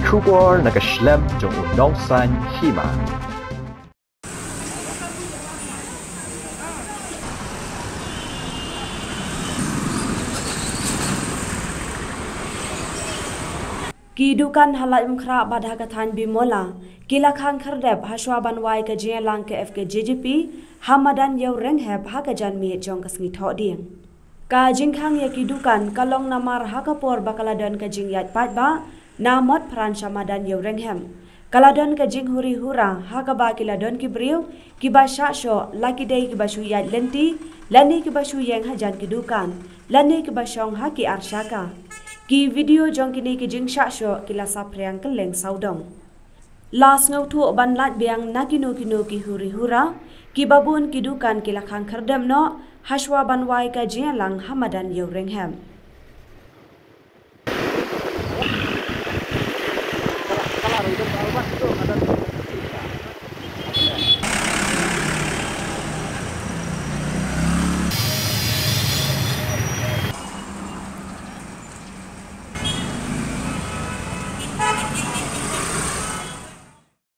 Kubor nakaslem jong unongsan hima. Kidukan halat mkra badha kathan bimola kila khang khardeb haswa banwai ka jelang ke FK JGP hamadan yau rengheb hakajan mi jong kasngi thoding ka jingkhang ya kidukan kalong namar hakapor bakaladan ka jingyat patba namot pran shamadan yau renghem kaladon ka jinghuri hura hakaba kiladon kibriu kibasha sho lakidei kibashu yat lenti lani kibashu yang hajan kidukan lani kibashong haki arshaka ki video jong kini ki jing sha sho kila sapriang ke leng saudong las ngau thu ban lat biang nakino kino ki huri hura ki babun kidukan kila khang khardem no hashwa banwai ka jialang hamadan yo rengham